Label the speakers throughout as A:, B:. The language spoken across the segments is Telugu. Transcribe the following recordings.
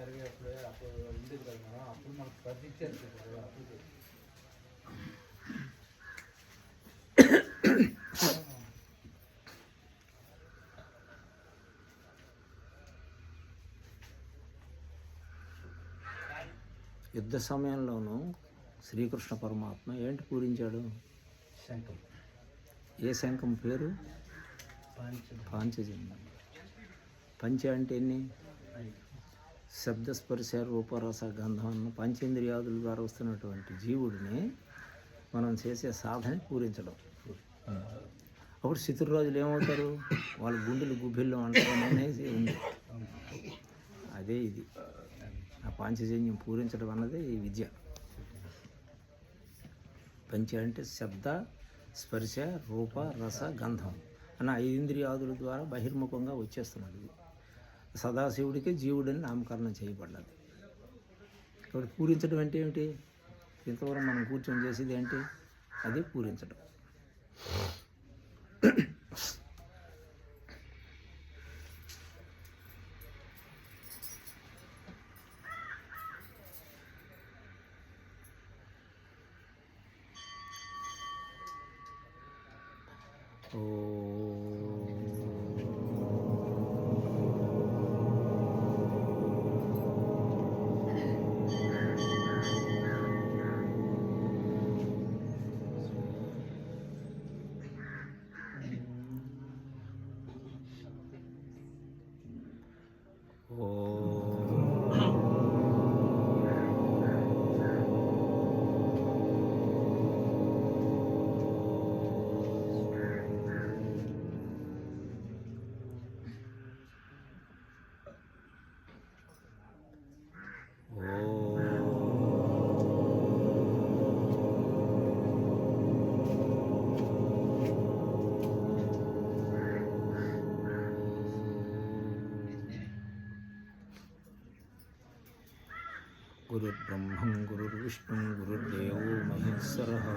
A: అప్పుడు ఉండేది కదా మనం, అప్పుడు మనకు ప్రతిచ్చారు కదా అప్పుడు.
B: యుద్ధ సమయంలోనూ శ్రీకృష్ణ పరమాత్మ ఏంటి పూరించాడు?
A: శంఖం.
B: ఏ శంఖం పేరు? పాంచజన్యం. పంచ అంటే ఎన్ని? శబ్దస్పర్శ రూపరస గంధం అన్న పంచేంద్రియాదుల ద్వారా వస్తున్నటువంటి జీవుడిని మనం చేసే సాధన పూరించడం. అప్పుడు శత్రురాజులు ఏమవుతారు? వాళ్ళ గుండెలు గుబ్బిళ్ళు అంటారు అనేసి ఉంది. అదే ఇది ఆ పాంచజన్యం పూరించడం అన్నది ఈ విద్య. పంచ అంటే శబ్ద స్పర్శ రూప రస గంధం అన్న 5 ఇంద్రియాదుల ద్వారా బహిర్ముఖంగా వచ్చేస్తున్నది. సదాశివుడికి జీవుడని నామకరణం చేయబడ్డది. కాబట్టి పూరించడం అంటే ఏమిటి? ఇంతవరకు మనం కూర్చొని చేసేది ఏంటి? అది పూరించడం. గురుర్బ్రహ్మం గురుర్విష్ణుం గురుర్దేవో మహేశ్వరః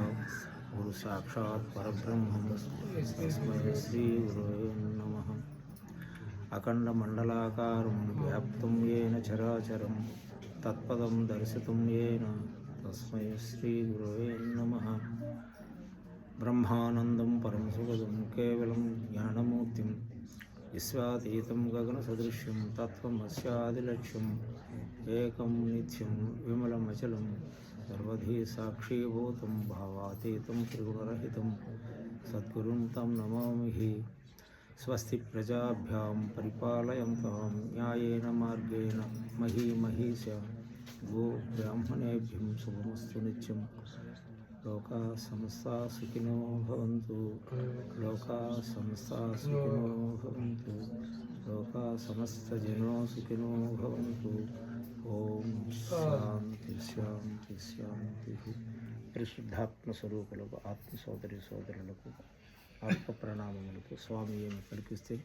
B: గురు సాక్షాత్ పరబ్రహ్మం తస్మై శ్రీ గురవే నమః. అఖండమండలాకారం వ్యాప్తం యేన చరాచరం తత్పదం దర్శితం యేన తస్మై శ్రీ గురవే నమః. బ్రహ్మానందం పరం సుఖదం కేవలం జ్ఞానమూర్తిం విశ్వాతీతం గగనసదృశ్యం తత్వమస్యాదిలక్ష్యం ఏకం నిత్యం విమలమచలం సర్వధీ సాక్షీభూతం భావాతీతం త్రిగుణరహితం సద్గురుం తం నమామి. స్వస్తి ప్రజాభ్యాం పరిపాలయంతాం న్యాయేన మార్గేణ మహీమహీశ గో బ్రాహ్మణేభ్యం శుభమస్తు నిత్యం. లోకా సమస్తా సుఖినో భవంతు. లోకా సమస్తా సుఖినో భవంతు. లోకా సమస్తజనో సుఖినో భవంతు. ఓం శాంతి శాంతి శాంతి. పరిశుద్ధాత్మ స్వరూపులకు ఆత్మ సోదరి సోదరులకు ఆత్మ ప్రణామములకు స్వామి ఏమి పలికిస్తే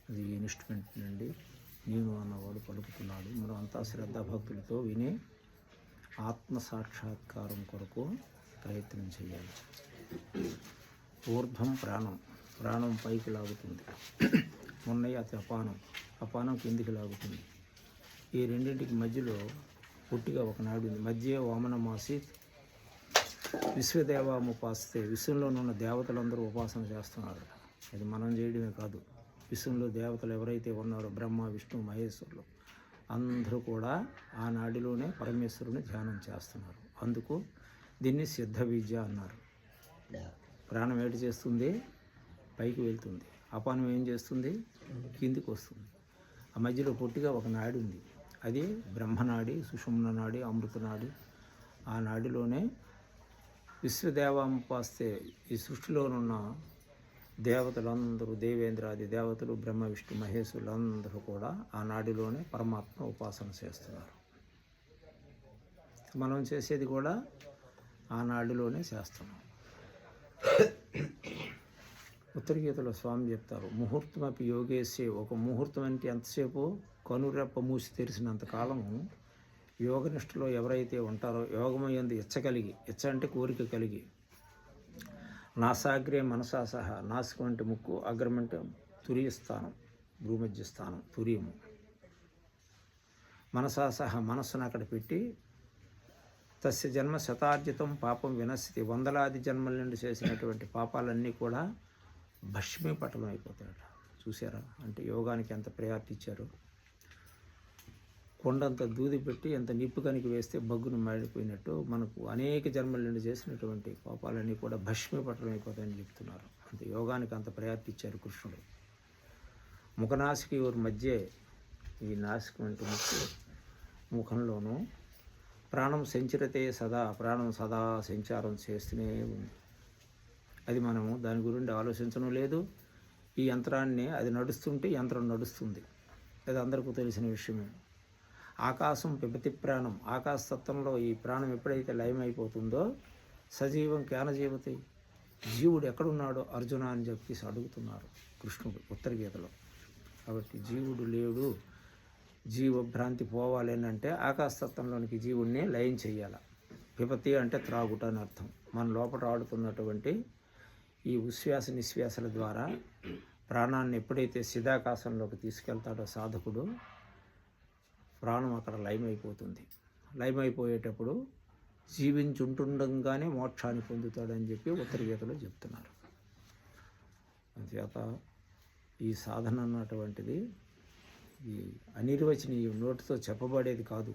B: అది ఇన్స్ట్రుమెంట్ నుండి నేను అన్నవాడు పలుకుతున్నాడు. మనం అంతా శ్రద్ధాభక్తులతో విని ఆత్మ సాక్షాత్కారం కొరకు ప్రయత్నం చేయాలి. ఊర్ధ్వం ప్రాణం, ప్రాణం పైకి లాగుతుంది. ఉన్నయ్య అతి అపానం, అపానం కిందికి లాగుతుంది. ఈ రెండింటికి మధ్యలో పొట్టిగా ఒక నాడు ఉంది. మధ్య వామనమాసీత్ విశ్వదేవాముపాస్తే. విశ్వంలోనున్న దేవతలందరూ ఉపాసన చేస్తున్నారు. అది మనం చేయడమే కాదు, విశ్వంలో దేవతలు ఎవరైతే ఉన్నారో బ్రహ్మ విష్ణు మహేశ్వరులు అందరూ కూడా ఆ నాడిలోనే పరమేశ్వరుని ధ్యానం చేస్తున్నారు. అందుకు దీన్ని సిద్ధ విద్య అన్నారు. ప్రాణం ఏటి చేస్తుంది? పైకి వెళ్తుంది. అపానం ఏం చేస్తుంది? కిందికి వస్తుంది. ఆ మధ్యలో పొట్టిగా ఒక నాడి ఉంది. అది బ్రహ్మనాడి, సుషుమ్న నాడి, అమృతనాడి. ఆ నాడిలోనే విశ్వదేవాముపాస్తే ఈ సృష్టిలోనున్న దేవతలందరూ, దేవేంద్రాది దేవతలు, బ్రహ్మ విష్ణు మహేశ్వరులు అందరూ కూడా ఆ నాడిలోనే పరమాత్మ ఉపాసన చేస్తున్నారు. మనం చేసేది కూడా ఆ నాడిలోనే చేస్తున్నాం. ఉత్తర గీతలో స్వామి చెప్తారు, ముహూర్తమపి యోగేశే. ఒక ముహూర్తం అంటే ఎంతసేపు? కనురెప్ప మూసి తెరిసినంత కాలము యోగనిష్టలో ఎవరైతే ఉంటారో, యోగమయందు ఇచ్చ కలిగి, ఇచ్చ అంటే కోరిక కలిగి, నాసాగ్రే మనసా సహా. నాసికం అంటే ముక్కు, అగ్రం అంటే తురియ స్థానం, భూమధ్య స్థానం, తురియము. మనసా సహా మనస్సును అక్కడ పెట్టి తస్య జన్మ శతార్జితం పాపం వినశ్యతి, వందలాది జన్మల నుండి చేసినటువంటి పాపాలన్నీ కూడా భస్మీపటలం అయిపోతాయట. చూసారా? అంటే యోగానికి ఎంత ప్రయారిటీ ఇచ్చారు. కొండంత దూది పెట్టి ఎంత నిప్పు కనికి వేస్తే బగ్గును మాడిపోయినట్టు మనకు అనేక జన్మల నుండి చేసినటువంటి పాపాలన్నీ కూడా భస్మీపటలం అయిపోతాయని చెప్తున్నారు. అంటే యోగానికి అంత ప్రయారిటీ ఇచ్చారు కృష్ణుడు. ముఖనాసిక ఊరి మధ్య ఈ నాసికం అంటే ముఖంలోనూ ప్రాణం సంచరితే సదా, ప్రాణం సదా సంచారం చేస్తూనే ఉంది. అది మనము దాని గురించి ఆలోచించడం లేదు. ఈ యంత్రాన్ని అది నడుస్తుంటే యంత్రం నడుస్తుంది. అది అందరికీ తెలిసిన విషయమే. ఆకాశం పిబతి ప్రాణం, ఆకాశతత్వంలో ఈ ప్రాణం ఎప్పుడైతే లయమైపోతుందో సజీవం జ్ఞానజీవతి, జీవుడు ఎక్కడున్నాడో అర్జున అని చెప్పేసి అడుగుతున్నారు కృష్ణుడు ఉత్తర గీతలో. కాబట్టి జీవుడు లేడు, జీవభ్రాంతి పోవాలి అని అంటే ఆకాశతత్వంలోనికి జీవుడిని లయం చేయాలి. పిబతి అంటే త్రాగుట అని అర్థం. మన లోపల ఆడుతున్నటువంటి ఈ ఉశ్వాస నిశ్వాసల ద్వారా ప్రాణాన్ని ఎప్పుడైతే సిధాకాశంలోకి తీసుకెళ్తాడో సాధకుడు, ప్రాణం అక్కడ లయమైపోతుంది. లయమైపోయేటప్పుడు జీవించుంటుండగానే మోక్షాన్ని పొందుతాడని చెప్పి ఉత్తర గీతలో చెప్తున్నారు. అందుచేత ఈ సాధన అన్నటువంటిది ఈ అనిర్వచనీయం, నోటితో చెప్పబడేది కాదు.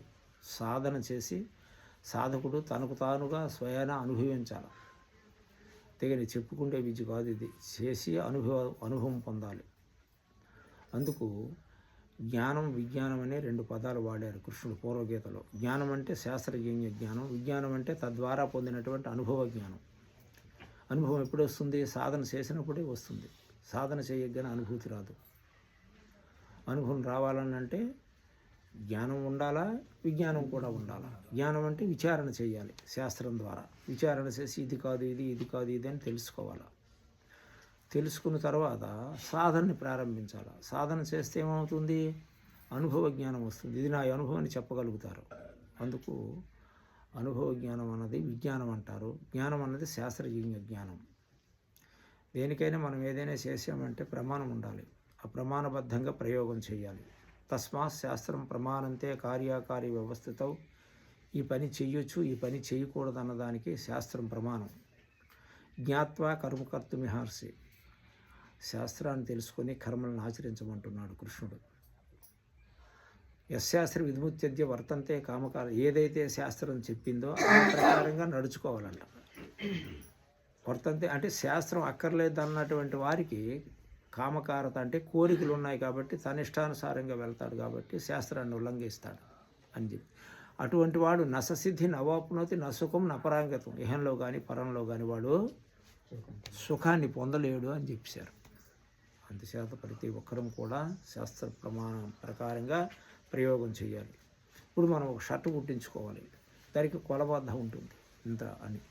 B: సాధన చేసి సాధకుడు తనకు తానుగా స్వయాన అనుభవించాలి. తెగని చెప్పుకుంటే విద్య కాదు, ఇది చేసి అనుభవం పొందాలి. అందుకు జ్ఞానం విజ్ఞానం అనే రెండు పదాలు వాడారు కృష్ణుడు పూర్వగీతలో. జ్ఞానం అంటే శాస్త్రజ్ఞ జ్ఞానం, విజ్ఞానం అంటే తద్వారా పొందినటువంటి అనుభవ జ్ఞానం. అనుభవం ఎప్పుడు వస్తుంది? సాధన చేసినప్పుడే వస్తుంది. సాధన చేయగానే అనుభూతి రాదు. అనుభవం రావాలని అంటే జ్ఞానం ఉండాలా, విజ్ఞానం కూడా ఉండాలా. జ్ఞానం అంటే విచారణ చేయాలి, శాస్త్రం ద్వారా విచారణ చేసి ఇది కాదు ఇది, ఇది కాదు ఇది అని తెలుసుకోవాలి. తెలుసుకున్న తర్వాత సాధనని ప్రారంభించాలి. సాధన చేస్తే ఏమవుతుంది? అనుభవ జ్ఞానం వస్తుంది. ఇది నా అనుభవాన్ని చెప్పగలుగుతారు. అందుకు అనుభవ జ్ఞానం అన్నది విజ్ఞానం అంటారు. జ్ఞానం అన్నది శాస్త్రజ్ఞ జ్ఞానం. దేనికైనా మనం ఏదైనా చేసామంటే ప్రమాణం ఉండాలి. ఆ ప్రమాణబద్ధంగా ప్రయోగం చేయాలి. తస్మాత్ శాస్త్రం ప్రమాణంతే కార్యకారి వ్యవస్థతో, ఈ పని చెయ్యొచ్చు ఈ పని చేయకూడదు అన్నదానికి శాస్త్రం ప్రమాణం. జ్ఞాత్వా కర్మకర్తుమిహార్సి, శాస్త్రాన్ని తెలుసుకొని కర్మలను ఆచరించమంటున్నాడు కృష్ణుడు. యశాస్త్ర విధిముత్యద్య వర్తంతే కామకార, ఏదైతే శాస్త్రం చెప్పిందో ఆ ప్రకారంగా నడుచుకోవాలంట. వర్తంతే అంటే శాస్త్రం అక్కర్లేదు అన్నటువంటి వారికి కామకారత అంటే కోరికలు ఉన్నాయి కాబట్టి తన ఇష్టానుసారంగా వెళ్తాడు కాబట్టి శాస్త్రాన్ని ఉల్లంఘిస్తాడు అని చెప్పి. అటువంటి వాడు నససిద్ధి నవాప్నోతి నసుఖం నపరాంగతం, ఇహంలో కానీ పరంలో కానీ వాడు సుఖాన్ని పొందలేడు అని చెప్పారు. అందుచేత ప్రతి ఒక్కరం కూడా శాస్త్ర ప్రమాణం ప్రకారంగా ప్రయోగం చేయాలి. ఇప్పుడు మనం ఒక షర్టు కుట్టించుకోవాలి, దానికి కొలబద్ద ఉంటుంది ఇంత అని.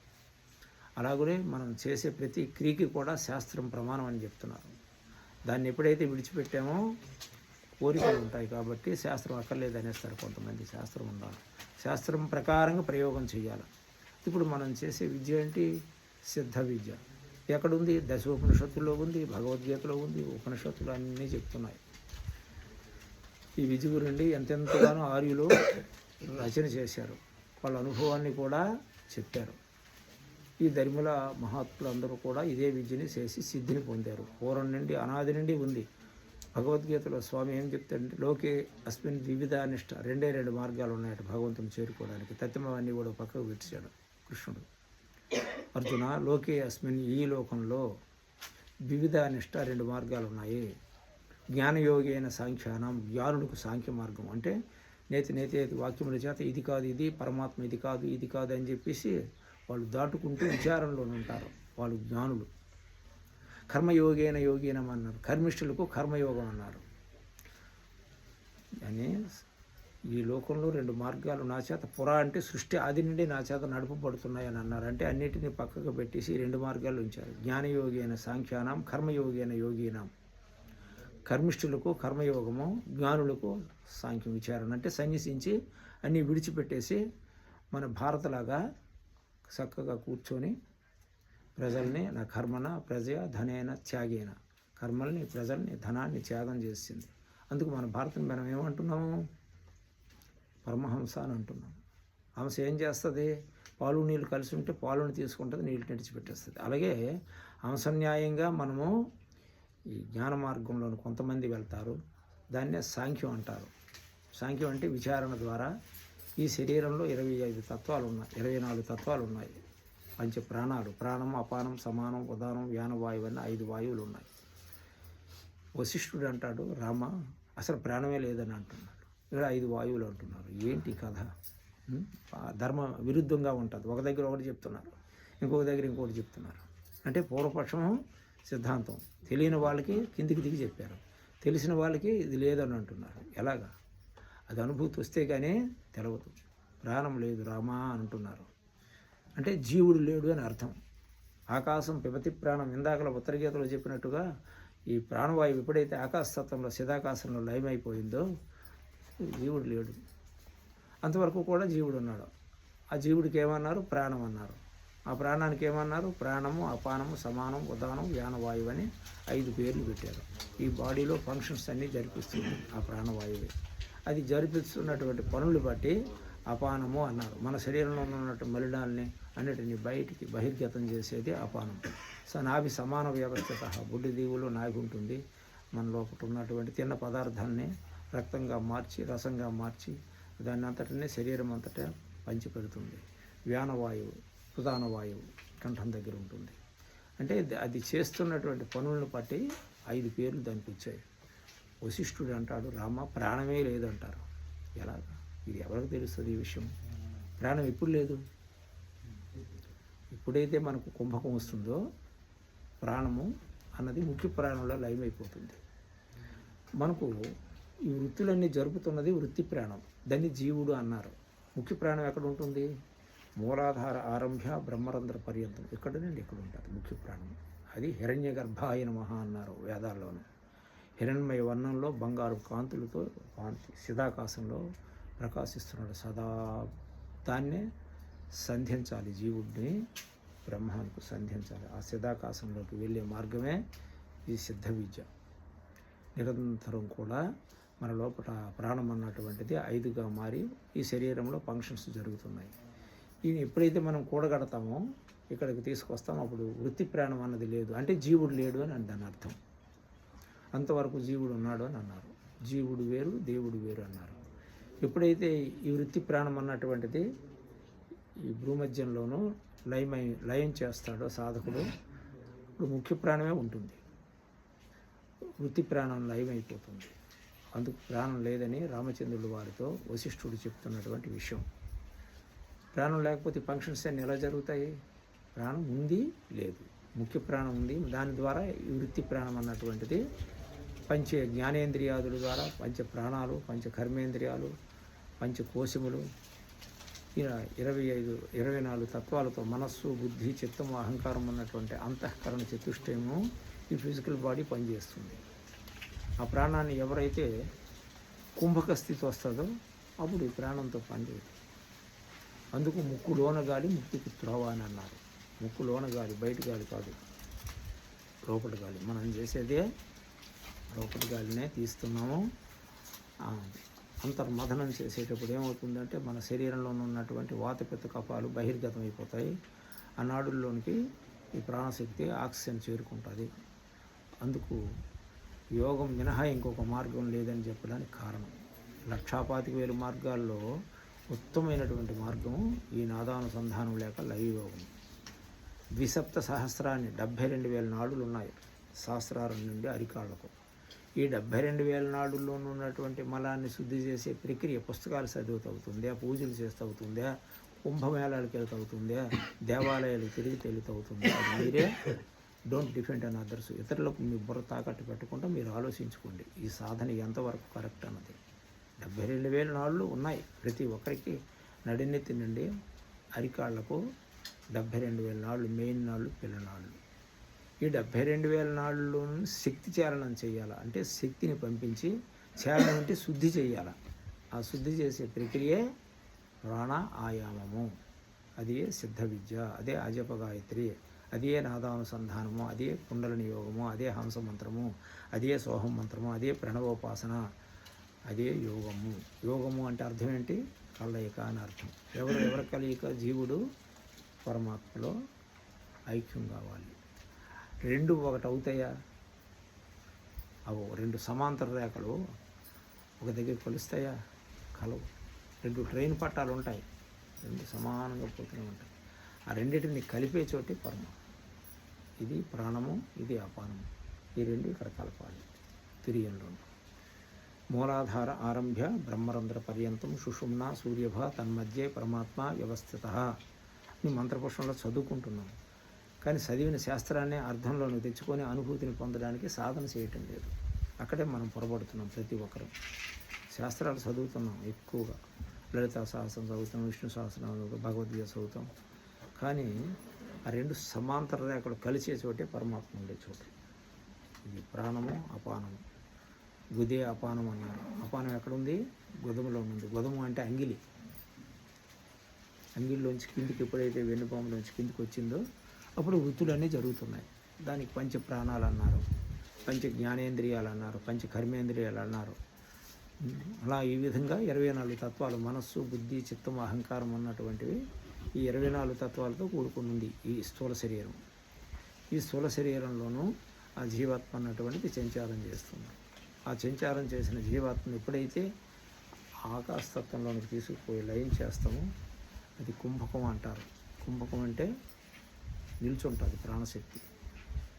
B: అలాగనే మనం చేసే ప్రతి క్రియకి కూడా శాస్త్రం ప్రమాణం అని చెప్తున్నారు. దాన్ని ఎప్పుడైతే విడిచిపెట్టామో కోరికలు ఉంటాయి కాబట్టి శాస్త్రం అక్కర్లేదు అనేస్తారు కొంతమంది. శాస్త్రం ఉండాలి, శాస్త్రం ప్రకారంగా ప్రయోగం చేయాలి. ఇప్పుడు మనం చేసే విద్య ఏంటి? సిద్ధ విద్య. ఎక్కడుంది? దశోపనిషత్తుల్లో ఉంది, భగవద్గీతలో ఉంది, ఉపనిషత్తులు అన్నీ చెప్తున్నాయి. ఈ విద్య గురించి ఎంతెంతగానో ఆర్యులు రచన చేశారు, వాళ్ళ అనుభవాన్ని కూడా చెప్పారు. ఈ ధర్ముల మహాత్ములు అందరూ కూడా ఇదే విద్యని చేసి సిద్ధిని పొందారు. పూర్వం నుండి అనాది నుండి ఉంది. భగవద్గీతలో స్వామి ఏం చెప్తాడంటే లోకే అస్మిన్ వివిధ నిష్ట, రెండు మార్గాలు ఉన్నాయట భగవంతుని చేరుకోవడానికి. తత్వమన్నీ కూడా పక్కకు పెట్టాడు కృష్ణుడు. అర్జున, లోకే అస్మిన్, ఈ లోకంలో వివిధ నిష్ట రెండు మార్గాలు ఉన్నాయి. జ్ఞానయోగి అయిన సాంఖ్యానం, జ్ఞానుడికి సాంఖ్య మార్గం అంటే నేతి వాక్యముల చేత ఇది కాదు ఇది పరమాత్మ, ఇది కాదు ఇది కాదు అని చెప్పేసి వాళ్ళు దాటుకుంటూ విచారంలో ఉంటారు, వాళ్ళు జ్ఞానులు. కర్మయోగేన యోగీనం అన్నారు, కర్మిష్ఠులకు కర్మయోగం అన్నారు. అని ఈ లోకంలో రెండు మార్గాలు నా చేత అంటే సృష్టి ఆది నుండి నా చేత నడుపబడుతున్నాయి అని అన్నారు. అంటే అన్నిటినీ పక్కకు పెట్టేసి రెండు మార్గాలు ఉంచారు. జ్ఞానయోగి అయిన సాంఖ్యానం, కర్మయోగి అయిన యోగీనాం. కర్మిష్ఠులకు కర్మయోగము, జ్ఞానులకు సాంఖ్యం విచారణ. అంటే సన్యసించి అన్నీ విడిచిపెట్టేసి మన భారతలాగా చక్కగా కూర్చొని ప్రజల్ని నా కర్మన ప్రజ ధనేన త్యాగేన, కర్మల్ని ప్రజల్ని ధనాన్ని త్యాగం చేసింది. అందుకు మన భారతని మనం ఏమంటున్నాము? పరమహంస అని అంటున్నాం. హంస ఏం చేస్తుంది? పాలు నీళ్ళు కలిసి ఉంటే పాలను తీసుకుంటుంది, నీళ్ళు నడిచిపెట్టేస్తుంది. అలాగే హంసన్యాయంగా మనము ఈ జ్ఞాన మార్గంలోని కొంతమంది వెళ్తారు. దాన్నే సాంఖ్యం అంటారు. సాంఖ్యం అంటే విచారణ ద్వారా ఈ శరీరంలో 25 తత్వాలు ఉన్నాయి, 24 తత్వాలు ఉన్నాయి. పంచ ప్రాణాలు, ప్రాణం, అపానం, సమానం, ఉదానం, వ్యానవాయువు అని 5 వాయువులు ఉన్నాయి. వశిష్ఠుడు అంటాడు, రామ అసలు ప్రాణమే లేదని అంటున్నాడు, ఇక్కడ 5 వాయువులు అంటున్నారు. ఏంటి కథ? ధర్మ విరుద్ధంగా ఉంటుంది. ఒక దగ్గర ఒకటి చెప్తున్నారు, ఇంకొక దగ్గర ఇంకోటి చెప్తున్నారు. అంటే పూర్వపక్షము సిద్ధాంతం తెలియని వాళ్ళకి కిందికి దిగి చెప్పారు, తెలిసిన వాళ్ళకి ఇది లేదని అంటున్నారు. ఎలాగా? అది అనుభూతి వస్తే కానీ తెలవదు. ప్రాణం లేదు రామా అంటున్నారు. అంటే జీవుడు లేడు అని అర్థం. ఆకాశం పిబతి ప్రాణం, ఇందాకల ఉత్తర గీతలో చెప్పినట్టుగా ఈ ప్రాణవాయువు ఎప్పుడైతే ఆకాశతత్వంలో చిదాకాశంలో లయమైపోయిందో జీవుడు లేడు. అంతవరకు కూడా జీవుడు ఉన్నాడు. ఆ జీవుడికి ఏమన్నారు? ప్రాణం అన్నారు. ఆ ప్రాణానికి ఏమన్నారు? ప్రాణము, అపానము, సమానం, ఉదానం, వ్యానవాయువు అని 5 పేర్లు పెట్టారు. ఈ బాడీలో ఫంక్షన్స్ అన్నీ జరిపిస్తుంది ఆ ప్రాణవాయువే. అది జరిపిస్తున్నటువంటి పనులు బట్టి అపానము అన్నారు. మన శరీరంలో ఉన్నటువంటి మలినాల్ని అన్నిటిని బయటికి బహిర్గతం చేసేది అపానం. నాభి సమాన వ్యవస్థిత, బుడ్డి దీవులో నాభి ఉంటుంది. మన లోపల ఉన్నటువంటి తిన్న పదార్థాన్ని రక్తంగా మార్చి, రసంగా మార్చి దాన్ని అంతటనే శరీరం అంతటా పంచి పెడుతుంది. వ్యానవాయువు, ఉదానవాయువు కంఠం దగ్గర ఉంటుంది. అంటే అది చేస్తున్నటువంటి పనులను బట్టి 5 పేర్లు దానికి వచ్చాయి. వశిష్ఠుడు అంటాడు, రామ ప్రాణమే లేదంటారు. ఎలాగా? ఇది ఎవరికి తెలుస్తుంది ఈ విషయం? ప్రాణం ఎప్పుడు లేదు? ఎప్పుడైతే మనకు కుంభకం వస్తుందో ప్రాణము అన్నది ముఖ్య ప్రాణంలో లయమైపోతుంది. మనకు ఈ వృత్తులన్నీ జరుపుతున్నది వృత్తి ప్రాణం, దాన్ని జీవుడు అన్నారు. ముఖ్య ప్రాణం ఎక్కడ ఉంటుంది? మూలాధార ఆరంభ్య బ్రహ్మరంధ్ర పర్యంతం, ఇక్కడ నుండి ఎక్కడ ఉంటుంది ముఖ్య ప్రాణం. అది హిరణ్య గర్భాయ నమః అన్నారు వేదాల్లోనూ. హిరణ్మయ వర్ణంలో బంగారు కాంతులతో కాంతి చిదాకాశంలో ప్రకాశిస్తున్నాడు సదా. దాన్నే సంధించాలి, జీవుడిని బ్రహ్మానికి సంధించాలి. ఆ చిదాకాశంలోకి వెళ్ళే మార్గమే ఈ సిద్ధ విద్య. నిరంతరం కూడా మన లోపల ప్రాణం అన్నటువంటిది 5గా మారి ఈ శరీరంలో ఫంక్షన్స్ జరుగుతున్నాయి. ఇది ఎప్పుడైతే మనం కూడగడతామో ఇక్కడికి తీసుకొస్తామో అప్పుడు వృత్తి ప్రాణం అన్నది లేదు. అంటే జీవుడు లేడు అని దాని అర్థం. అంతవరకు జీవుడు ఉన్నాడు అని అన్నారు. జీవుడు వేరు, దేవుడు వేరు అన్నారు. ఎప్పుడైతే ఈ వృత్తి ప్రాణం అన్నటువంటిది ఈ భూమధ్యంలోనూ లయం చేస్తాడో సాధకుడు, ఇప్పుడు ముఖ్య ప్రాణమే ఉంటుంది, వృత్తి ప్రాణం లయమైపోతుంది. అందుకు ప్రాణం లేదని రామచంద్రుడు వారితో వశిష్ఠుడు చెప్తున్నటువంటి విషయం. ప్రాణం లేకపోతే ఫంక్షన్స్ అన్నీ ఎలా జరుగుతాయి? ప్రాణం ఉంది, లేదు. ముఖ్య ప్రాణం ఉంది, దాని ద్వారా ఈ వృత్తి ప్రాణం అన్నటువంటిది పంచ జ్ఞానేంద్రియాదుల ద్వారా పంచ ప్రాణాలు, పంచ కర్మేంద్రియాలు, పంచకోశములు, 24 తత్వాలతో మనస్సు, బుద్ధి, చిత్తము, అహంకారం అన్నటువంటి అంతఃకరణ చతుష్టయము ఈ ఫిజికల్ బాడీ పనిచేస్తుంది. ఆ ప్రాణాన్ని ఎవరైతే కుంభక స్థితి వస్తుందో అప్పుడు ఈ ప్రాణంతో పనిచేయదు. అందుకు ముక్కులోన గాలి ముక్తికి త్రోవ అని అన్నారు. ముక్కులోన గాలి, బయట గాలి కాదు, లోపల గాలి. మనం చేసేదే లోపల గాలినే తీస్తున్నాము. అంతర్మథనం చేసేటప్పుడు ఏమవుతుందంటే మన శరీరంలో ఉన్నటువంటి వాతపిత్త కఫాలు బహిర్గతం అయిపోతాయి. ఆ నాడుల్లోనికి ఈ ప్రాణశక్తి ఆక్సిజన్ చేరుకుంటుంది. అందుకు యోగం మినహా ఇంకొక మార్గం లేదని చెప్పడానికి కారణం. 1,25,000 మార్గాల్లో ఉత్తమమైనటువంటి మార్గం ఈ నాదానుసంధానం లేక లయయోగం. 2,700,000 నాడులు ఉన్నాయి సహస్రారం నుండి అరికాళ్లకు. ఈ 72,000 నాడుల్లో ఉన్నటువంటి మలాన్ని శుద్ధి చేసే ప్రక్రియ పుస్తకాలు చదివితే అవుతుందా, పూజలు చేస్తే అవుతుందా, కుంభమేళాలకు వెళ్తే అవుతుందా, దేవాలయాలు తిరిగి వెళ్తే అవుతుందా? మీరే డోంట్ డిపెండ్ ఆన్ అదర్స్. ఇతరులకు మీ బుర్ర తాకట్టు పెట్టకుండా మీరు ఆలోచించుకోండి ఈ సాధన ఎంతవరకు కరెక్ట్ అన్నది. 72,000 నాళ్ళు ఉన్నాయి ప్రతి ఒక్కరికి. నడినెత్తి నుండి అరికాళ్లకు 72,000 నాళ్ళు, మెయిన్ నాళ్ళు, పిల్లనాళ్ళు. ఈ 72,000 నాళ్ళలో శక్తి చాలనం చేయాలి. అంటే శక్తిని పంపించి చాలనం అంటే శుద్ధి చేయాలి. ఆ శుద్ధి చేసే ప్రక్రియే ప్రాణ ఆయామము. అదే సిద్ధ విద్య, అదే అజప గాయత్రి, అదే నాదానుసంధానము, అదే కుండలిని యోగము, అదే హంస మంత్రము, అదే సోహం మంత్రము, అదే ప్రణవోపాసన. అదే యోగము. యోగము అంటే అర్థం ఏంటి? కలయిక అని అర్థం. ఎవరి కలయిక? జీవుడు పరమాత్మలో ఐక్యం కావాలి. రెండు ఒకటి అవుతాయా? అవు. రెండు సమాంతర రేఖలు ఒక దగ్గర కలుస్తాయా? కలవు. రెండు ట్రైన్ పట్టాలు ఉంటాయి, రెండు సమానంగా పోతూనే ఉంటాయి. ఆ రెండింటిని కలిపే చోటే పరమాత్మ. ఇది ప్రాణము, ఇది అపానము. ఈ రెండు ఇక్కడ కలపాలి తిరియంలో. మూలాధార ఆరంభ్య బ్రహ్మరంధ్ర పర్యంతం సుషుమ్న సూర్యభ తన్మధ్యే పరమాత్మ వ్యవస్థిత అని మంత్రపుష్పంలో చదువుకుంటున్నాం. కానీ చదివిన శాస్త్రాన్ని అర్థంలోకి తెచ్చుకొని అనుభూతిని పొందడానికి సాధన చేయటం లేదు. అక్కడే మనం పొరబడుతున్నాం. ప్రతి ఒక్కరూ శాస్త్రాలు చదువుతున్నాం, ఎక్కువగా లలితా సహస్రం చదువుతాం, విష్ణు సహస్రం చదువుతాం, భగవద్గీత చదువుతాం. కానీ ఆ రెండు సమాంతర రేఖలు కలిసే చోటే పరమాత్మ ఉండే చోటు. ఇది ప్రాణము, అపానము. గుదే అపానం అన్నారు. అపానం ఎక్కడుంది? గొదములో ఉంది. గొదము అంటే అంగిలి. అంగిలిలోంచి కిందికి ఎప్పుడైతే వెన్నుపాములోంచి కిందికి వచ్చిందో అప్పుడు వృత్తులన్నీ జరుగుతున్నాయి. దానికి పంచ ప్రాణాలు అన్నారు, పంచ జ్ఞానేంద్రియాలు అన్నారు, పంచ కర్మేంద్రియాలు అన్నారు. అలా ఈ విధంగా 24 తత్వాలు, మనస్సు, బుద్ధి, చిత్తం, అహంకారం అన్నటువంటివి ఈ 24 తత్వాలతో కూడుకుని ఉంది ఈ స్థూల శరీరం. ఈ స్థూల శరీరంలోనూ ఆ జీవాత్మ అన్నటువంటిది సంచారం చేస్తుంది. ఆ సంచారం చేసిన జీవాత్మను ఎప్పుడైతే ఆకాశతత్వంలోనికి తీసుకుపోయి లయం చేస్తామో అది కుంభకం అంటారు. కుంభకం అంటే నిల్చుంటుంది ప్రాణశక్తి.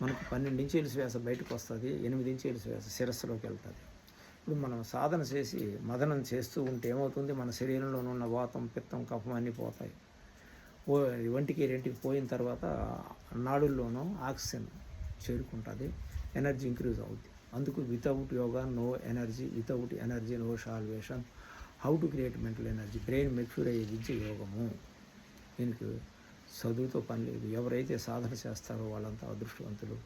B: మనకు 12 ఇంచీల శ్వాస బయటకు వస్తుంది, 8 ఇంచీల శ్వాస శిరస్సులోకి వెళ్తుంది. ఇప్పుడు మనం సాధన చేసి మదనం చేస్తూ ఉంటే ఏమవుతుంది? మన శరీరంలో ఉన్న వాతం, పిత్తం, కఫం అన్నీ పోతాయి. ఒంటికి రెంటికి పోయిన తర్వాత నాడుల్లోనూ ఆక్సిజన్ చేరుకుంటుంది, ఎనర్జీ ఇంక్రీజ్ అవుతుంది. అందుకు without yoga no energy, without energy no salvation. How to create mental energy. Brain mature అయ్యే విద్య యోగము. దీనికి చదువుతో పని లేదు. ఎవరైతే సాధన చేస్తారో వాళ్ళంతా అదృష్టవంతులు.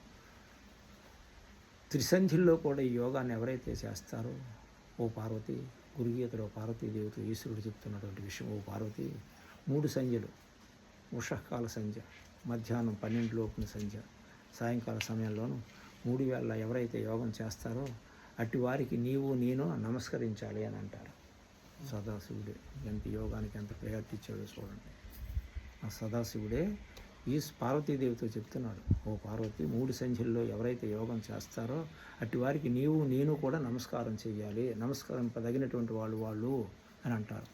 B: త్రిసంధ్యుల్లో కూడా ఈ యోగాన్ని ఎవరైతే చేస్తారో, ఓ పార్వతి, గురుగీతలో పార్వతీదేవితో ఈశ్వరుడు చెప్తున్నటువంటి విషయం, ఓ పార్వతి, 3 సంధ్యలు, ఉషకాల సంధ్య, మధ్యాహ్నం 12 లోపున సంధ్య, సాయంకాల సమయంలోనూ 3 వేళ ఎవరైతే యోగం చేస్తారో అట్టి వారికి నీవు నేను నమస్కరించాలి అని అంటారు. సదాశివుడే ఎంత యోగానికి ఎంత ప్రయత్నించాడో చూడండి. ఆ సదాశివుడే ఈ పార్వతీదేవితో చెప్తున్నాడు, ఓ పార్వతి, 3 సంధ్యల్లో ఎవరైతే యోగం చేస్తారో అట్టి వారికి నీవు నేను కూడా నమస్కారం చేయాలి, నమస్కరింపదగినటువంటి వాళ్ళు అని అంటారు.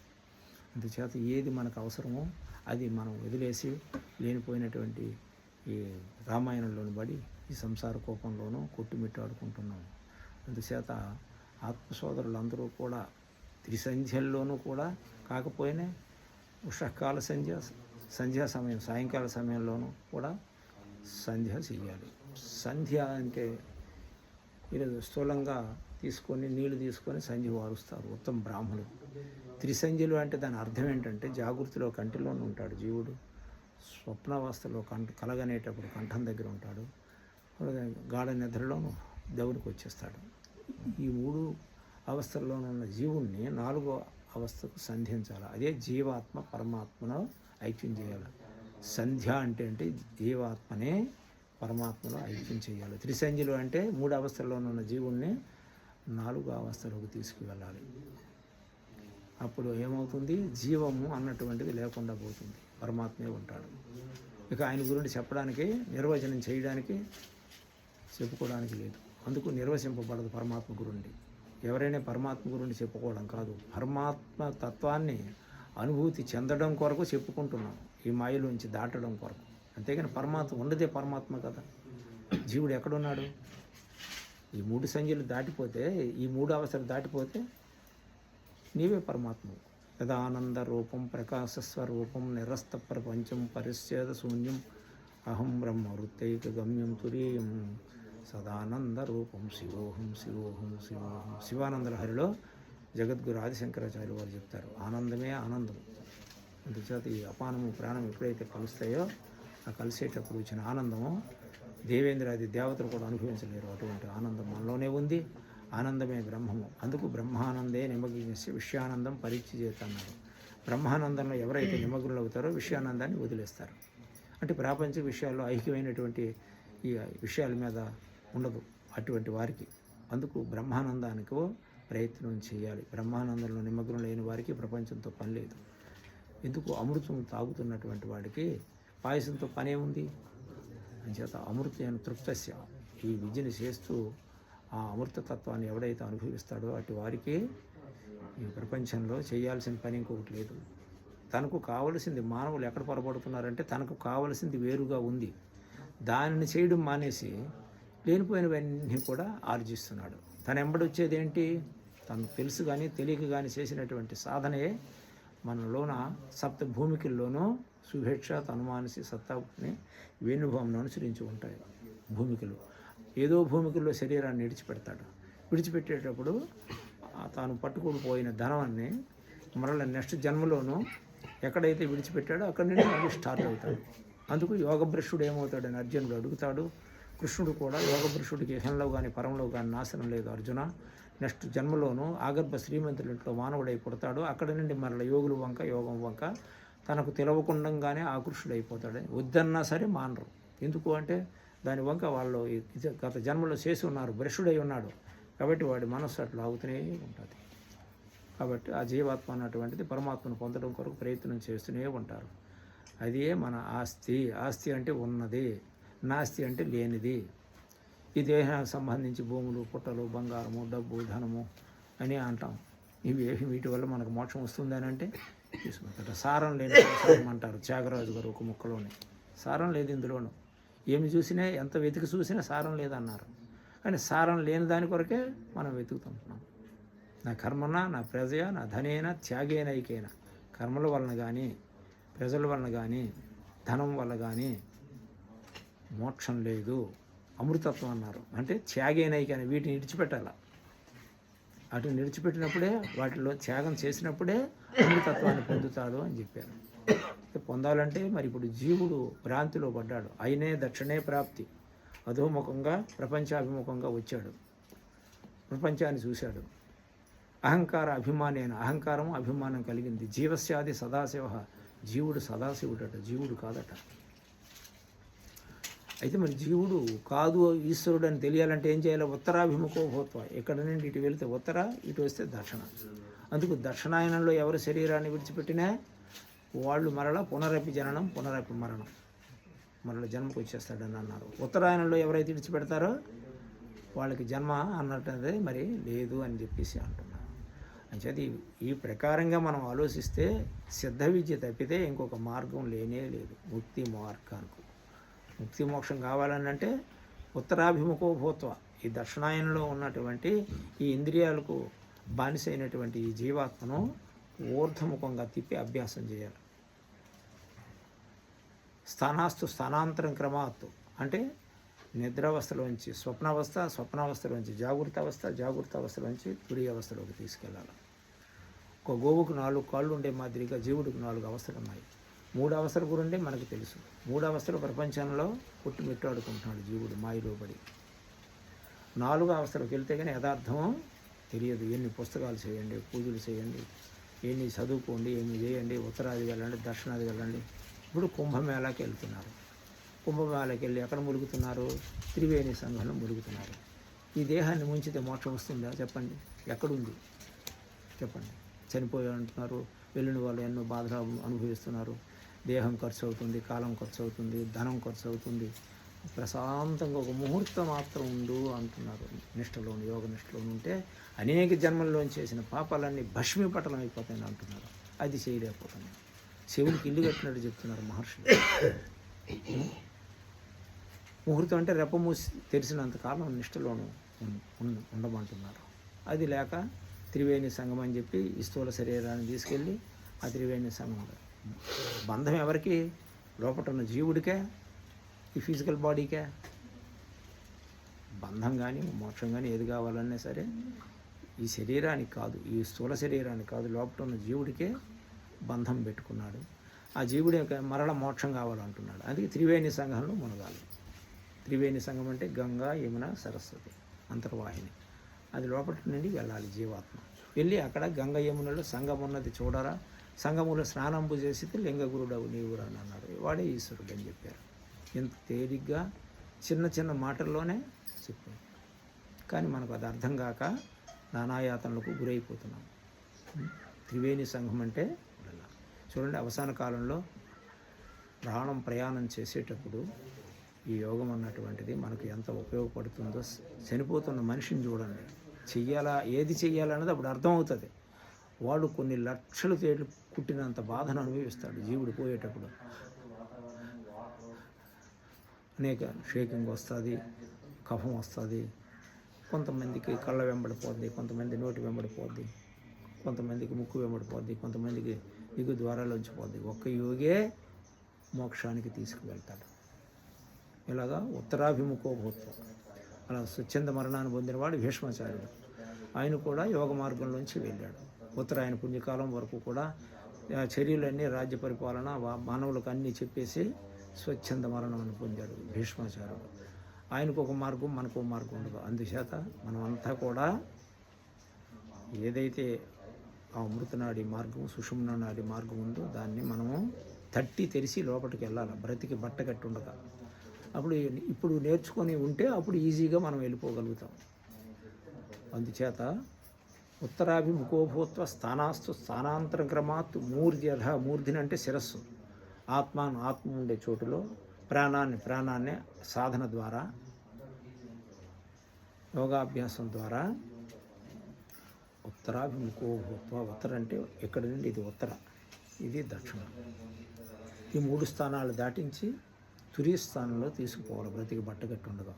B: అందుచేత ఏది మనకు అవసరమో అది మనం వదిలేసి లేనిపోయినటువంటి ఈ రామాయణంలోని పడి ఈ సంసార కోపంలోనూ కొట్టుమిట్టాడుకుంటున్నాం. అందుచేత ఆత్మసోదరులందరూ కూడా త్రిసంధ్యల్లోనూ కూడా కాకపోయినా ఉషకాల సంధ్యా సమయం, సాయంకాల సమయంలోనూ కూడా సంధ్య చేయాలి. సంధ్య అంటే ఈరోజు స్థూలంగా తీసుకొని నీళ్లు తీసుకొని సంధ్య వారుస్తారు ఉత్తమ బ్రాహ్మణులు. త్రిసంధ్యలు అంటే దాని అర్థం ఏంటంటే జాగృతిలో కంటిలోనే ఉంటాడు జీవుడు, స్వప్నావస్థలో కలగనేటప్పుడు కంఠం దగ్గర ఉంటాడు, గాఢ నిద్రలోనూ దేవునికి వచ్చేస్తాడు. ఈ 3 అవస్థల్లోనూ ఉన్న జీవుణ్ణి 4వ అవస్థకు సంధించాలి. అదే జీవాత్మ పరమాత్మను ఐక్యం చేయాలి. సంధ్య అంటే జీవాత్మనే పరమాత్మలో ఐక్యం చేయాలి. త్రిసంధ్యలు అంటే 3 అవస్థల్లోనూ ఉన్న జీవుణ్ణి 4వ అవస్థలోకి తీసుకువెళ్ళాలి. అప్పుడు ఏమవుతుంది? జీవము అన్నటువంటిది లేకుండా పోతుంది, పరమాత్మే ఉంటాడు. ఇక ఆయన గురించి చెప్పడానికి, నిర్వచనం చేయడానికి, చెప్పుకోవడానికి లేదు. అందుకు నిర్వచింపబడదు పరమాత్మ గురుండి. ఎవరైనా పరమాత్మ గురించి చెప్పుకోవడం కాదు, పరమాత్మ తత్వాన్ని అనుభూతి చెందడం కొరకు చెప్పుకుంటున్నాం, ఈ మాయలోంచి దాటడం కొరకు. అంతేగాని పరమాత్మ ఉండదే పరమాత్మ కదా. జీవుడు ఎక్కడున్నాడు? ఈ 3 సంధ్యలు దాటిపోతే, ఈ 3 అవస్థలు దాటిపోతే నీవే పరమాత్మ. యదానంద రూపం ప్రకాశస్వరూపం నిరస్త ప్రపంచం పరిచ్ఛేద శూన్యం అహం బ్రహ్మ వృత్తైక గమ్యం తురీయం సదానంద రూపం శివోహం శివోహం శివోహం. శివానంద లహరిలో జగద్గురు ఆదిశంకరాచార్యులు వారు చెప్తారు, ఆనందమే ఆనందం. అందుచేత ఈ అపానము ప్రాణం ఎప్పుడైతే కలుస్తాయో ఆ కలిసేటప్పుడు వచ్చిన ఆనందము దేవేంద్రాది దేవతలు కూడా అనుభవించలేరు. అటువంటి ఆనందం మనలోనే ఉంది. ఆనందమే బ్రహ్మము. అందుకు బ్రహ్మానందే నిమగ్నస్య విషయానందం పరిచ్ఛిజేత అన్నారు. బ్రహ్మానందంలో ఎవరైతే నిమగ్నులు అవుతారో విషయానందాన్ని వదిలేస్తారు. అంటే ప్రాపంచిక విషయాల్లో ఐక్యమైనటువంటి ఈ విషయాల మీద ఉండదు అటువంటి వారికి. అందుకు బ్రహ్మానందానికో ప్రయత్నం చేయాలి. బ్రహ్మానందంలో నిమగ్నం లేని వారికి ప్రపంచంతో పని లేదు. ఎందుకు? అమృతం తాగుతున్నటువంటి వాడికి పాయసంతో పనే ఉంది. అంచేత అమృతమైన తృప్తస్య, ఈ విద్యను చేస్తూ ఆ అమృతతత్వాన్ని ఎవడైతే అనుభవిస్తాడో అటు వారికి ఈ ప్రపంచంలో చేయాల్సిన పని ఇంకొకటి లేదు. తనకు కావలసింది, మానవులు ఎక్కడ పొరపడుతున్నారంటే తనకు కావలసింది వేరుగా ఉంది, దానిని చేయడం మానేసి లేనిపోయినవన్నీ కూడా ఆర్జిస్తున్నాడు. తన ఎంబడొచ్చేది ఏంటి? తను తెలుసు కానీ తెలియక కానీ చేసినటువంటి సాధనే మనలోన సప్త భూమికల్లోనూ శుభేక్ష తనుమానసి సత్తాని వేణుభావం అనుసరించి ఉంటాయి. భూమికలు ఏదో భూమికల్లో శరీరాన్ని విడిచిపెడతాడు. విడిచిపెట్టేటప్పుడు తాను పట్టుకుని పోయిన ధనాన్ని మరల నెక్స్ట్ జన్మలోనూ ఎక్కడైతే విడిచిపెట్టాడో అక్కడి నుండి మళ్ళీ స్టార్ట్ అవుతాడు. అందుకు యోగభ్రష్టుడు ఏమవుతాడని అర్జునుడు అడుగుతాడు. కృష్ణుడు కూడా యోగభ్రష్టుడికి ఇహంలో కానీ పరంలో కానీ నాశనం లేదు అర్జున, నెక్స్ట్ జన్మలోనూ ఆగర్భ శ్రీమంతుల ఇంట్లో మానవుడై పుడతాడు. అక్కడి నుండి మరల యోగుల వంక యోగం వంక తనకు తెలవకుండంగానే ఆకృష్టుడైపోతాడు. వద్దన్నా సరే మానరు. ఎందుకు అంటే దాని వంక వాళ్ళు గత జన్మలో చేసి ఉన్నారు, భ్రష్టుడై ఉన్నాడు కాబట్టి వాడి మనస్సు అట్లా ఆగుతూనే ఉంటుంది. కాబట్టి ఆ జీవాత్మ అన్నటువంటిది పరమాత్మను పొందడం కొరకు ప్రయత్నం చేస్తూనే ఉంటారు. అదే మన ఆస్తి. ఆస్తి అంటే ఉన్నది, నాస్తి అంటే లేనిది. ఈ దేహానికి సంబంధించి భూములు, పుట్టలు, బంగారము, డబ్బు, ధనము అని అంటాం. వీటి వల్ల మనకు మోక్షం వస్తుందని అంటే తీసుకుంటారు. సారం లేని సంసారం అంటారు త్యాగరాజు గారు ఒక ముక్కలోనే. సారం లేదు ఇందులోనూ. ఏమి చూసినా ఎంత వెతికి చూసినా సారం లేదన్నారు. కానీ సారం లేని దాని కొరకే మనం వెతుకుతుంటున్నాం. నా కర్మన, నా ప్రజయ, నా ధనేన, త్యాగేనైకేన. కర్మల వలన కానీ, ప్రజల వలన కానీ, ధనం వల్ల కానీ మోక్షం లేదు. అమృతత్వం అన్నారు. అంటే త్యాగేనైకేన, వీటిని విడిచిపెట్టాల. అటు విడిచిపెట్టినప్పుడే, వాటిలో త్యాగం చేసినప్పుడే అమృతత్వాన్ని పొందుతాడు అని చెప్పారు. పొందాలంటే మరి ఇప్పుడు జీవుడు భ్రాంతిలో పడ్డాడు. అయినే దక్షిణే ప్రాప్తి, అధోముఖంగా ప్రపంచాభిముఖంగా వచ్చాడు. ప్రపంచాన్ని చూశాడు. అహంకార అభిమానేన, అహంకారం అభిమానం కలిగింది. జీవస్యాది సదాశివ, జీవుడు సదాశివుడట, జీవుడు కాదట. అయితే మరి జీవుడు కాదు ఈశ్వరుడు అని తెలియాలంటే ఏం చేయాలి? ఉత్తరాభిముఖో భూత్వ. ఇక్కడ నుండి ఇటు వెళితే ఉత్తర, ఇటు వస్తే దక్షిణ. అందుకు దక్షిణాయనంలో ఎవరు శరీరాన్ని విడిచిపెట్టినా వాళ్ళు మరలా పునరపి జననం, పునరపి మరణం, మరల జన్మకు వచ్చేస్తాడని అన్నారు. ఉత్తరాయణంలో ఎవరైతే విడిచిపెడతారో వాళ్ళకి జన్మ అన్నట్టు మరి లేదు అని చెప్పేసి అంటున్నారు. అంచేది ఈ ప్రకారంగా మనం ఆలోచిస్తే సిద్ధ విద్య తప్పితే ఇంకొక మార్గం లేనే లేదు ముక్తి మార్గానికి. ముక్తి మోక్షం కావాలని అంటే ఉత్తరాభిముఖో భూత్వ, ఈ దక్షిణాయనంలో ఉన్నటువంటి ఈ ఇంద్రియాలకు బానిసైనటువంటి ఈ జీవాత్మను ఊర్ధముఖంగా తిప్పి అభ్యాసం చేయాలి. స్థానాస్తు స్థానాంతరం క్రమాత్తు అంటే నిద్రావస్థలోంచి స్వప్నావస్థ, స్వప్నావస్థలోంచి జాగృత అవస్థ, జాగృత అవస్థలోంచి తురియ అవస్థలోకి తీసుకెళ్ళాలి. ఒక గోవుకు 4 కాళ్ళు ఉండే మాదిరిగా జీవుడికి 4 అవస్థలు ఉన్నాయి. 3 అవస్థల గురించి మనకు తెలుసు. 3 అవస్థలు ప్రపంచంలో పుట్టిమిట్టాడుకుంటున్నాడు జీవుడు మాయలో పడి. 4 అవస్థలకు వెళ్తే కానీ యథార్థం తెలియదు. ఎన్ని పుస్తకాలు చేయండి, పూజలు చేయండి, ఎన్ని చదువుకోండి, ఎన్ని చేయండి, ఉత్తరాది వెళ్ళండి, దక్షిణాది వెళ్ళండి. ఇప్పుడు కుంభమేళాకి వెళ్తున్నారు. కుంభమేళాకి వెళ్ళి ఎక్కడ ములుగుతున్నారు? త్రివేణి సంఘంలో ములుగుతున్నారు. ఈ దేహాన్ని ముంచితే మోక్షం వస్తుందా చెప్పండి? ఎక్కడుంది చెప్పండి? చనిపోయి అంటున్నారు. వెళ్ళిన వాళ్ళు ఎన్నో బాధలు అనుభవిస్తున్నారు. దేహం ఖర్చు అవుతుంది, కాలం ఖర్చు అవుతుంది, ధనం ఖర్చు అవుతుంది. ప్రశాంతంగా ఒక ముహూర్తం మాత్రం ఉండు అంటున్నారు. నిష్టలోను, యోగ నిష్టలోను ఉంటే అనేక జన్మల్లోని చేసిన పాపాలన్నీ భస్మీపటలం అయిపోతాయని అంటున్నారు. అది చేయలేకపోతున్నాం. శివునికి ఇల్లు కట్టినట్టు చెప్తున్నారు మహర్షులు. ముహూర్తం అంటే రెప్ప మూసి తెరిచినంతకాలం నిష్టలోను ఉండమంటున్నారు. అది లేక త్రివేణి సంఘం అని చెప్పి ఈ స్థూల శరీరాన్ని తీసుకెళ్ళి ఆ త్రివేణి సంఘంలో బంధం ఎవరికి? లోపల ఉన్న జీవుడికే, ఈ ఫిజికల్ బాడీకే బంధం. కానీ మోక్షం కానీ ఏది కావాలన్నా సరే ఈ శరీరానికి కాదు, ఈ స్థూల శరీరానికి కాదు, లోపల ఉన్న జీవుడికే బంధం పెట్టుకున్నాడు. ఆ జీవుడి మరల మోక్షం కావాలంటున్నాడు. అందుకే త్రివేణి సంఘంలో మునగాలి. త్రివేణి సంఘం అంటే గంగా, యమున, సరస్వతి అంతర్వాహిని. అది లోపల నుండి వెళ్ళాలి జీవాత్మ. వెళ్ళి అక్కడ గంగ యమునలో సంఘం ఉన్నది చూడరా, సంఘములో స్నానంపు చేసితే లింగగురుడవు నీవురా అని అన్నారు. వాడే ఈశ్వరుడు అని చెప్పారు. ఎంత తేలిగ్గా చిన్న చిన్న మాటల్లోనే చెప్పారు. కానీ మనకు అది అర్థం కాక నానాయాతనలకు గురైపోతున్నాం. త్రివేణి సంఘం అంటే ఇలా. చూడండి, అవసాన కాలంలో ప్రాణం ప్రయాణం చేసేటప్పుడు ఈ యోగం అన్నటువంటిది మనకు ఎంత ఉపయోగపడుతుందో. చనిపోతున్న మనిషిని చూడండి, ఏది చెయ్యాలన్నది అప్పుడు అర్థమవుతుంది. వాడు కొన్ని లక్షలు తేళ్లు కుట్టినంత బాధను అనుభవిస్తాడు జీవుడు పోయేటప్పుడు. అనేక షేకింగ్ వస్తుంది, కఫం వస్తుంది, కొంతమందికి కళ్ళ వెంబడిపోద్ది, కొంతమంది నోటి వెంబడిపోద్ది, కొంతమందికి ముక్కు వెంబడిపోద్ది, కొంతమందికి దిగు ద్వారాలోంచి పోద్ది. ఒక్క యోగే మోక్షానికి తీసుకువెళ్తాడు. ఇలాగా ఉత్తరాభిముఖో భూత్వ. అలా స్వచ్ఛంద మరణాన్ని పొందినవాడు భీష్మాచార్యుడు. ఆయన కూడా యోగ మార్గంలోంచి వెళ్ళాడు. ఉత్తరాయణ పుణ్యకాలం వరకు కూడా చర్యలన్నీ, రాజ్య పరిపాలన, మానవులకు అన్నీ చెప్పేసి స్వచ్ఛంద మరణం అని పొందాడు భీష్మాచార్యుడు. ఆయనకు ఒక మార్గం, మనకు ఒక మార్గం ఉండదు. అందుచేత మనమంతా కూడా ఏదైతే ఆ అమృతనాడి మార్గం, సుషుమ్న నాడి మార్గం ఉందో దాన్ని మనము తట్టి తెరిచి లోపలికి వెళ్ళాలి, బ్రతికి బట్ట కట్టి ఉండగా. అప్పుడు ఇప్పుడు నేర్చుకొని ఉంటే అప్పుడు ఈజీగా మనం వెళ్ళిపోగలుగుతాం. అందుచేత ఉత్తరాభిముఖోభూత్వ స్థానాస్తు స్థానాంతరక్రమాత్ మూర్ధిని అంటే శిరస్సు, ఆత్మ ఉండే చోటులో ప్రాణాన్ని సాధన ద్వారా, యోగాభ్యాసం ద్వారా ఉత్తరాభిముఖోభూత్వ. ఉత్తర అంటే ఎక్కడి నుండి ఇది ఉత్తర, ఇది దక్షిణ. ఈ 3 స్థానాలు దాటించి తురియ స్థానంలో తీసుకుపోవాలి బ్రతికి బట్టగట్టి ఉండగా.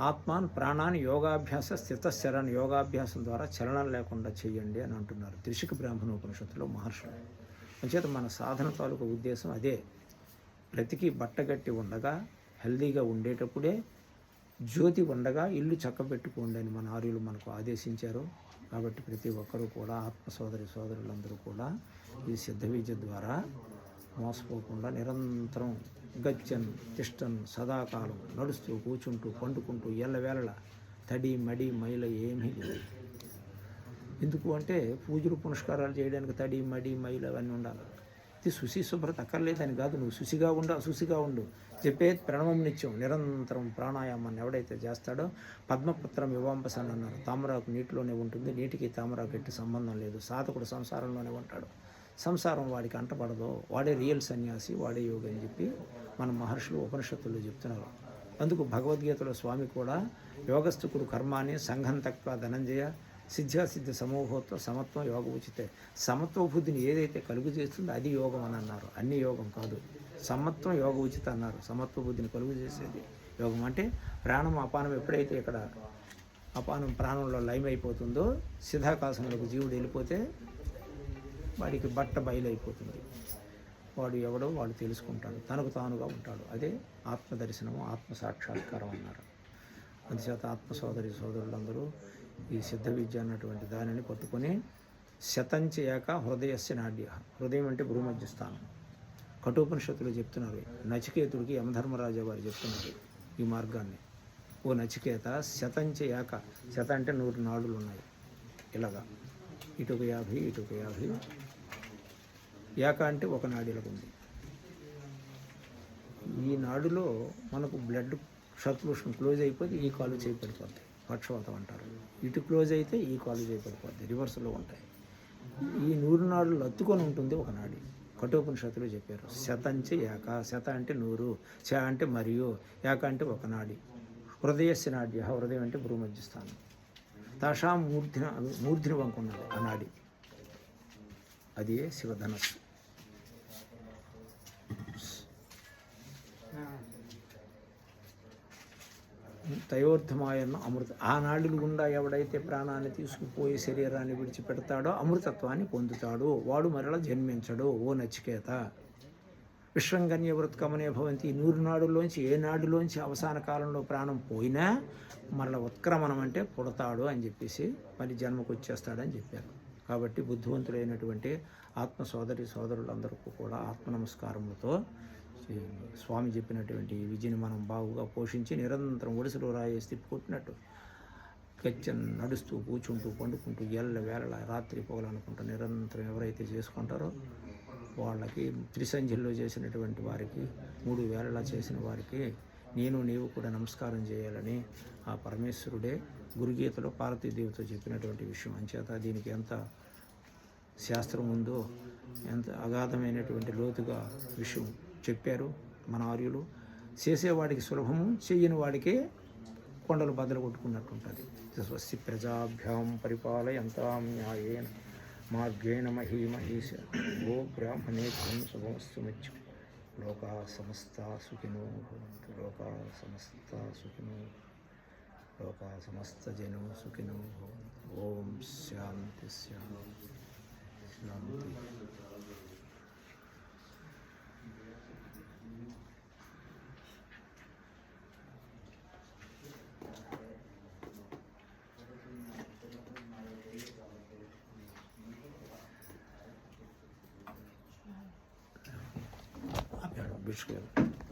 B: ఆత్మాన్ ప్రాణాన్ని యోగాభ్యాస స్థితశరణ్, యోగాభ్యాసం ద్వారా చలనం లేకుండా చేయండి అని అంటున్నారు త్రిశిక బ్రాహ్మణోపనిషత్తులో మహర్షులు. అంచేత మన సాధన తాలూకు ఉద్దేశం అదే. బ్రతికి బట్టగట్టి ఉండగా, హెల్దీగా ఉండేటప్పుడే జ్యోతి ఉండగా ఇల్లు చక్కబెట్టుకోండి అని మన ఆర్యులు మనకు ఆదేశించారు. కాబట్టి ప్రతి ఒక్కరూ కూడా ఆత్మ సోదరులందరూ కూడా ఈ సిద్ధ విద్య ద్వారా మోసపోకుండా నిరంతరం గచ్చన్ తిష్టన్ సదాకాలం నడుస్తూ, కూర్చుంటూ, పండుకుంటూ, ఎల్లవేళ తడి మడి మైల ఏమీ లేదు. ఎందుకు అంటే పూజలు పునస్కారాలు చేయడానికి తడి మడి మైల అవన్నీ ఉండాలి. ఇది శుభ్రత అక్కర్లేదని కాదు. నువ్వు శుచిగా ఉండు చెప్పే ప్రణవం నిత్యం నిరంతరం ప్రాణాయామాన్ని ఎవడైతే చేస్తాడో పద్మపత్రం యువాంబసన్ అన్నారు. తామరాకు నీటిలోనే ఉంటుంది, నీటికి తామరాకు ఎట్టి సంబంధం లేదు. సాధకుడు సంసారంలోనే ఉంటాడు, సంసారం వాడికి అంటపడదో, వాడే రియల్ సన్యాసి, వాడే యోగి అని చెప్పి మన మహర్షులు ఉపనిషత్తుల్లో చెప్తున్నారు. అందుకు భగవద్గీతలో స్వామి కూడా యోగస్థుకుడు కర్మాని సంఘం తక్కువ ధనంజయ సిద్ధాసిద్ధ సమూహత్వ సమత్వం యోగ ఉచితే. సమత్వ బుద్ధిని ఏదైతే కలుగు చేస్తుందో అది యోగం అని అన్నారు. అన్ని యోగం కాదు, సమత్వం యోగ ఉచిత అన్నారు. సమత్వ బుద్ధిని కలుగు చేసేది యోగం. అంటే ప్రాణం అపానం ఎప్పుడైతే ఇక్కడ అపానం ప్రాణంలో లయమైపోతుందో సిద్ధాకాశంలోకి జీవుడు వెళ్ళిపోతే వాడికి బట్ట బయలైపోతుంది. వాడు ఎవడో వాడు తెలుసుకుంటాడు, తనకు తానుగా ఉంటాడు. అదే ఆత్మదర్శనము, ఆత్మ సాక్షాత్కారం అన్నారు. అందుచేత ఆత్మ సోదరులందరూ ఈ సిద్ధ విద్య అన్నటువంటి దానిని పట్టుకొని శతంచయాక హృదయస్య నాడ్య. హృదయం అంటే భూమధ్య స్థానం. కఠోపనిషత్తులు చెప్తున్నారు. నచికేతుడికి యమధర్మరాజు వారు చెప్తున్నారు ఈ మార్గాన్ని. ఓ నచికేత, శతంచయాక, శత అంటే 100 నాడులు ఉన్నాయి. ఇలాగా ఇటుక 50, ఇటుక 50. యాక అంటే ఒక నాడిలకు ఉంది. ఈ నాడులో మనకు బ్లడ్ సర్క్యులేషన్ క్లోజ్ అయిపోతే ఈ కాలు చేయి పడిపోద్ది, పక్షవాతం అంటారు. ఇటు క్లోజ్ అయితే ఈ కాలు చేయి పడిపోద్ది, రివర్స్లో ఉంటాయి. ఈ 100 నాడులు అత్తుకొని ఉంటుంది ఒక నాడి. కఠోపనిషత్తులో చెప్పారు. శతంచ యాక, శత అంటే 100, చ అంటే మరియు, యాక అంటే ఒక నాడి. హృదయస్య నాడ్య, హృదయం అంటే భూమధ్య స్థానం. తాషాం మూర్ధిని వంకున్నది ఆ నాడి, అదే శివధనస్సు. తయోర్థమాయన్న అమృత. ఆ నాడులు గుండా ఎవడైతే ప్రాణాన్ని తీసుకుపోయి శరీరాన్ని విడిచిపెడతాడో అమృతత్వాన్ని పొందుతాడు, వాడు మరలా జన్మించడు. ఓ నచికేత, విశ్వంగన్య వృత్కమనే భవంతి. 100 నాడుల్లోంచి ఏ నాడులోంచి అవసాన కాలంలో ప్రాణం పోయినా మరలా ఉత్క్రమణం అంటే పుడతాడు అని చెప్పేసి మళ్ళీ జన్మకు వచ్చేస్తాడని చెప్పారు. కాబట్టి బుద్ధివంతుడైనటువంటి ఆత్మ సోదరులందరికీ కూడా ఆత్మ నమస్కారములతో స్వామి చెప్పినటువంటి ఈ విద్యని మనం బాగుగా పోషించి నిరంతరం ఒడిసెలో రాయేసి తిప్పుకుంటున్నట్టు గచ్చన్ నడుస్తూ, కూర్చుంటూ, పండుకుంటూ, వేళ రాత్రి పొగలనుకుంటూ నిరంతరం ఎవరైతే చేసుకుంటారో వాళ్ళకి త్రిసంధ్యల్లో చేసినటువంటి వారికి, 3 వేళలా చేసిన వారికి నీవు కూడా నమస్కారం చేయాలని ఆ పరమేశ్వరుడే గురుగీతలో పార్వతీదేవితో చెప్పినటువంటి విషయం. అంచేత దీనికి ఎంత శాస్త్రం ఉందో, ఎంత అగాధమైనటువంటి లోతుగా విషయం చెప్పారు మన ఆర్యులు. చేసేవాడికి సులభము, చెయ్యని వాడికే కొండలు బద్దలు కొట్టుకున్నట్టు ఉంటుంది. స్వస్తి ప్రజాభ్యాం పరిపాలయంతాం న్యాయేన మార్గేణ మహీమహీష. గో బ్రాహ్మణేభ్యం శుభమస్తు నిత్యం. లోకా సమస్తా సుఖినో భవంతు. లోకా సమస్తా సుఖినో, లోకా సమస్త జనో సుఖినో భవంతు. ఓం శాంతి శాంతి శాంతి. బిడ్స్